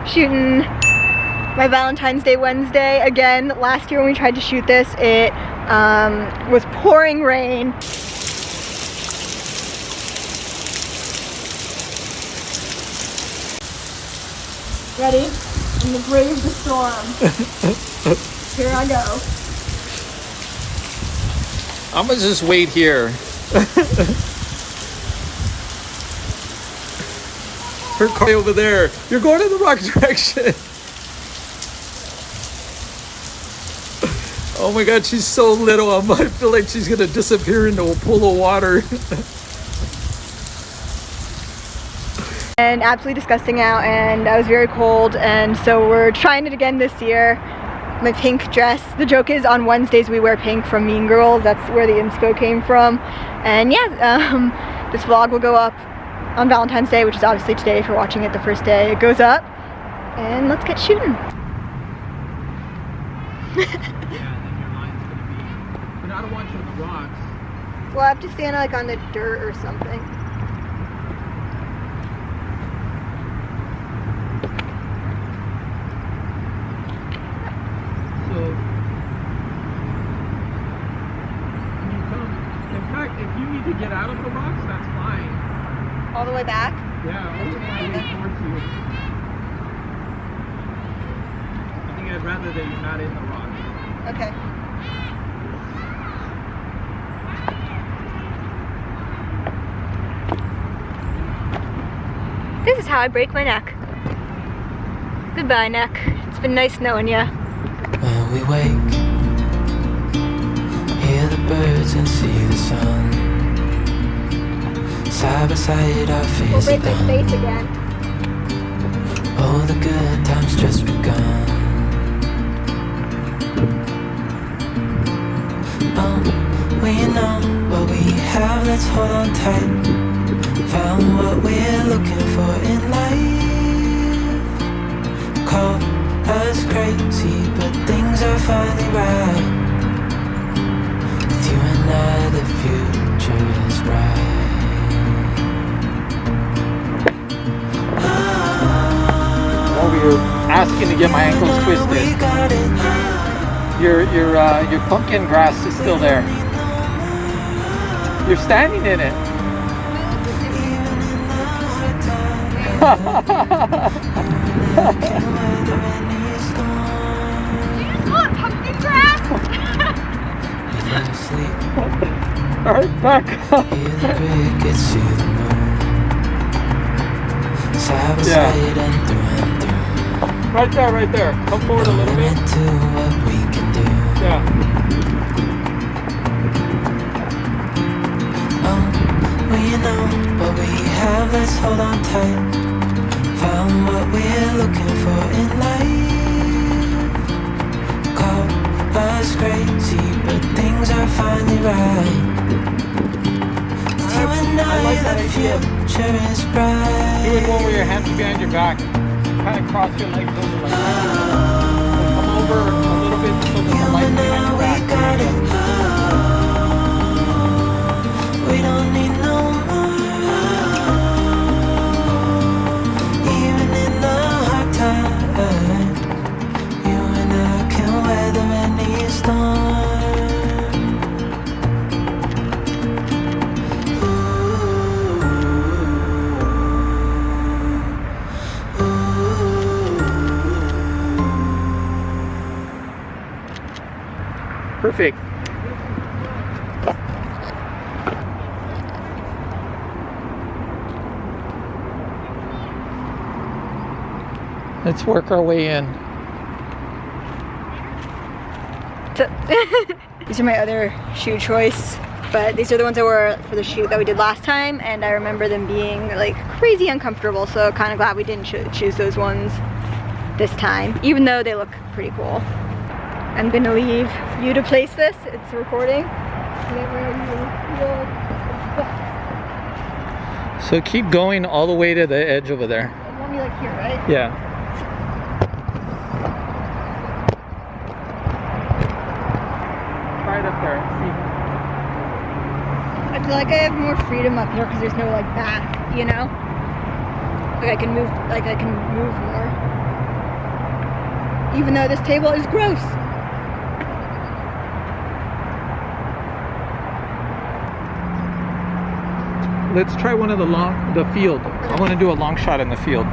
Shooting my Valentine's Day Wednesday again. Last year when we tried to shoot this, it was pouring rain. Ready? I'm gonna brave the storm. Here I go. I'm gonna just wait here. Her car over there. You're going in the wrong direction. Oh my God, she's so little. I feel like she's gonna disappear into a pool of water. And absolutely disgusting out, and I was very cold, and so we're trying it again this year. My pink dress. The joke is on Wednesdays we wear pink from Mean Girls. That's where the inspo came from. And yeah, this vlog will go up on Valentine's Day, which is obviously today if you're watching it the first day it goes up. And let's get shooting. Yeah, then your line's gonna be. But I don't want you on the rocks. Well, I have to stand like on the dirt or something. So, when you come, in fact, if you need to get out of the rocks, that's fine. All the way back? Yeah, I'll just lean towards you. I think I'd rather that you're not in the rocks. Okay. This is how I break my neck. Goodbye, neck. It's been nice knowing ya. When we wake, hear the birds and see the sun. Side by side our We'll faces break my done. face again. Oh, the good times just begun. We know what we have, let's hold on tight. Found what we're looking for in life. Call us crazy, but things are finally right. With you and I, the future is bright. Over here asking to get my ankles twisted. Your pumpkin grass is still there. You're standing in it. Pumpkin grass! Alright, back up. Yeah. Right there. Come forward a little bit. Yeah. We know what we have, let's hold on tight. Found what we're looking for in life. Call us crazy, but things are finally right. You and I, like that the idea. future is bright. Do it one where your hands will be behind your back. Kind of cross your legs over like that. Come over a little bit so that the light's behind your back. Got it. We don't need no more. Even in the hard times, you and I can weather any storm. Perfect. Let's work our way in. These are my other shoe choice, but these are the ones I wore for the shoot that we did last time, and I remember them being like crazy uncomfortable, so kind of glad we didn't choose those ones this time, even though they look pretty cool. I'm gonna leave you to place this. It's recording. So keep going all the way to the edge over there. You want me like here, right? Yeah. Right up there. I feel like I have more freedom up here because there's no like back, you know? Like I can move more. Even though this table is gross. Let's try one of the field. I want to do a long shot in the field.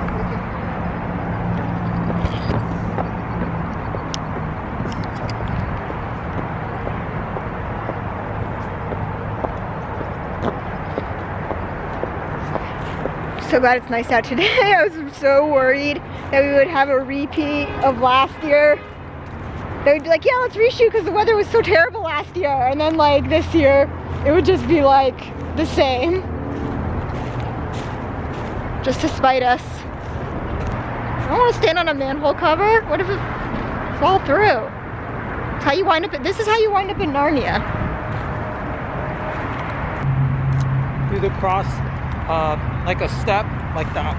So glad it's nice out today. I was so worried that we would have a repeat of last year. They would be like, yeah, let's reshoot because the weather was so terrible last year. And then like this year, it would just be like the same. Just to spite us. I don't want to stand on a manhole cover. What if it fall through? It's how you wind up. This is how you wind up in Narnia. Do the cross like a step, like that.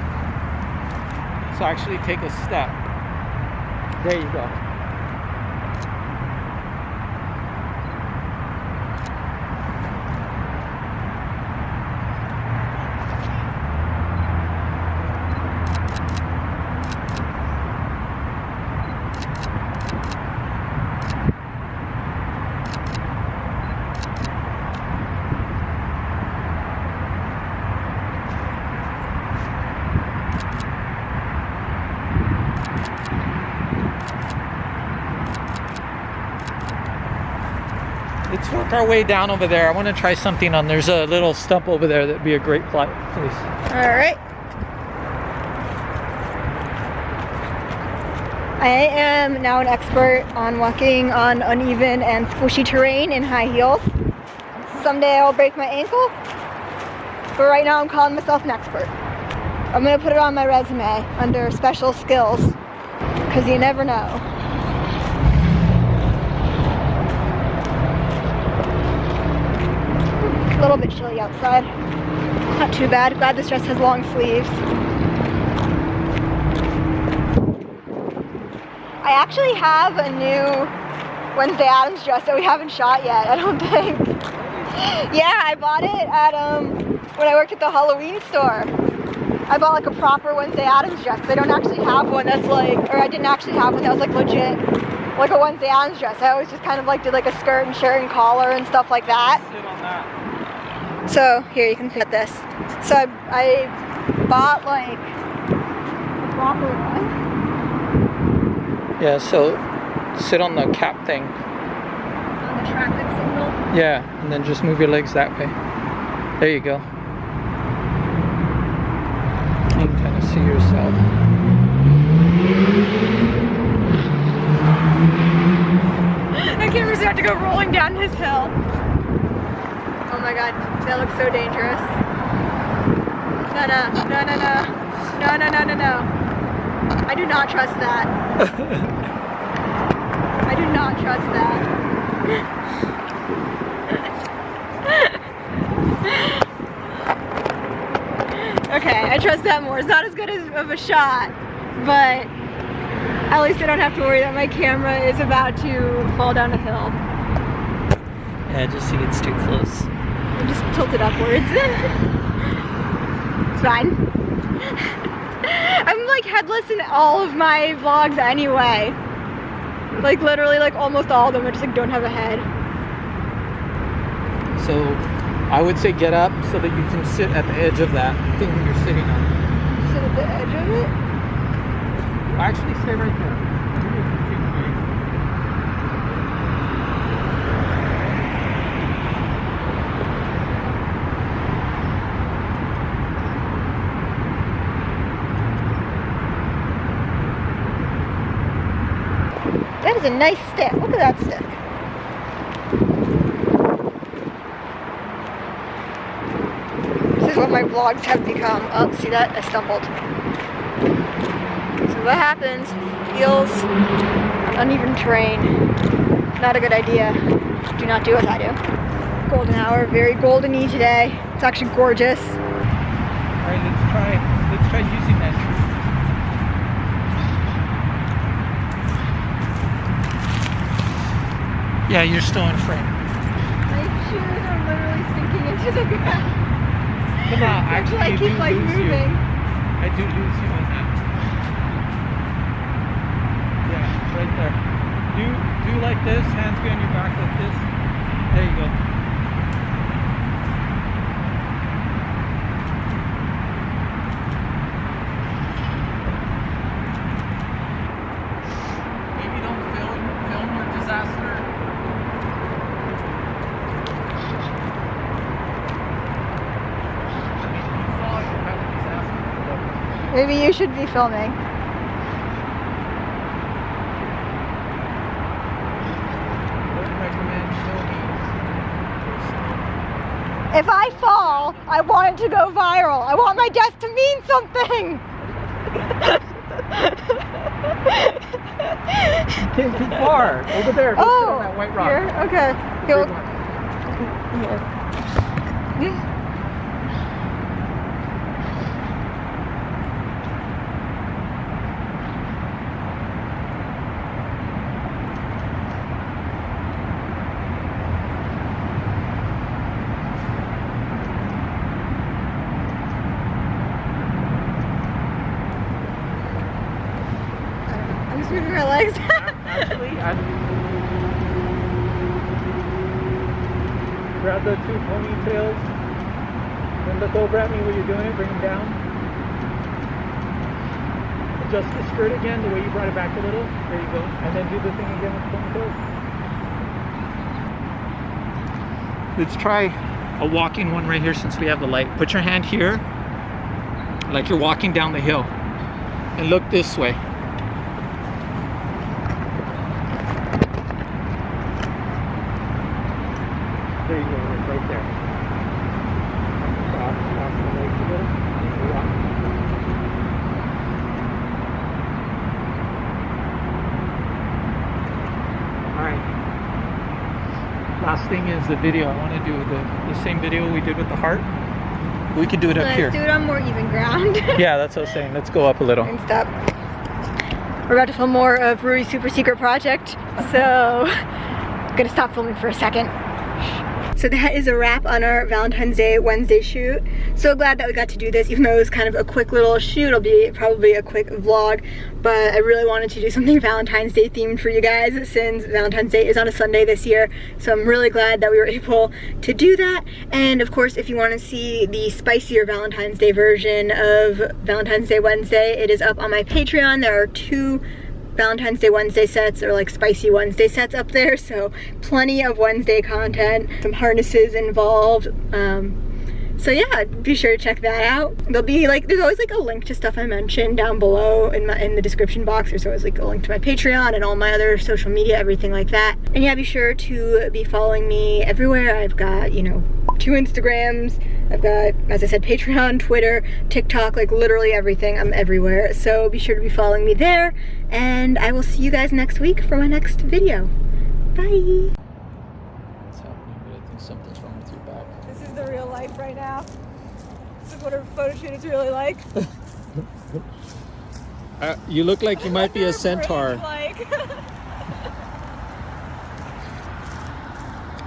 So actually take a step. There you go. Let's work our way down over there. I want to try something on. There's a little stump over there that'd be a great place. All right. I am now an expert on walking on uneven and squishy terrain in high heels. Someday I'll break my ankle, but right now I'm calling myself an expert. I'm gonna put it on my resume under special skills, because you never know. A little bit chilly outside. Not too bad. Glad this dress has long sleeves. I actually have a new Wednesday Addams dress that we haven't shot yet, I don't think. Yeah, I bought it at when I worked at the Halloween store. I bought like a proper Wednesday Addams dress. They don't actually have one that's like, or I didn't actually have one that was like legit, like a Wednesday Addams dress. I always just kind of like did like a skirt and shirt and collar and stuff like that. Sit on that. So here you can see this. So I bought like a proper one. Yeah, so sit on the cap thing. On the traffic signal. Yeah, and then just move your legs that way. There you go. You can kind of see yourself. I can't resist to go rolling down this hill. Oh my god, that looks so dangerous. No, no, no, no, no. No, no, no, no, no. I do not trust that. I do not trust that. Okay, I trust that more. It's not as good of a shot, but at least I don't have to worry that my camera is about to fall down a hill. Yeah, just see it's too close. And just tilt it upwards. It's fine. I'm like headless in all of my vlogs anyway. Like literally like almost all of them I just like don't have a head. So I would say get up so that you can sit at the edge of that thing you're sitting on. Sit at the edge of it? Actually, stay right there. That is a nice stick. Look at that stick. This is what my vlogs have become. Oh, see that? I stumbled. So what happens? Heels, uneven terrain. Not a good idea. Do not do as I do. Golden hour, very golden-y today. It's actually gorgeous. Alright, let's try using that. Yeah, you're still in frame. My shoes are literally sinking into the ground. Come on, actually, I keep like moving. I do lose do like this, hands behind your back like this. There you go. Maybe don't film your disaster. I mean, if you fall, you have a disaster. Maybe you should be filming. If I fall, I want it to go viral. I want my death to mean something. You came too far. Over there. Just sit on that white rock. Here? Okay. Big one. Here. I'm just moving my legs. Actually, grab the two ponytails and look over at me while you're doing it. Bring them down. Adjust the skirt again the way you brought it back a little. There you go. And then do the thing again with the ponytails. Let's try a walking one right here since we have the light. Put your hand here like you're walking down the hill and look this way. There you go, right there. Cross the legs a little. Alright. Last thing is the video. I want to do the same video we did with the heart. We could do it up here. Let's do it on more even ground. Yeah, that's what I was saying. Let's go up a little. And stop. We're about to film more of Rui's super secret project, so I'm gonna stop filming for a second. So that is a wrap on our Valentine's Day Wednesday shoot. So glad that we got to do this, even though it was kind of a quick little shoot. It'll be probably a quick vlog, but I really wanted to do something Valentine's Day themed for you guys since Valentine's Day is on a Sunday this year. So I'm really glad that we were able to do that. And of course, if you want to see the spicier Valentine's Day version of Valentine's Day Wednesday, it is up on my Patreon. There are 2 Valentine's Day Wednesday sets, or like spicy Wednesday sets up there, so plenty of Wednesday content, some harnesses involved. So yeah, be sure to check that out. There'll be like, there's always like a link to stuff I mentioned down below in the description box. There's always like a link to my Patreon and all my other social media, everything like that. And yeah, be sure to be following me everywhere. I've got, you know, 2 Instagrams. I've got, as I said, Patreon, Twitter, TikTok, like literally everything. I'm everywhere. So be sure to be following me there. And I will see you guys next week for my next video. Bye. What's happening? But I think something's wrong with your back. This is the real life right now. This is what a photo shoot is really like. You look like you might be a centaur. Like.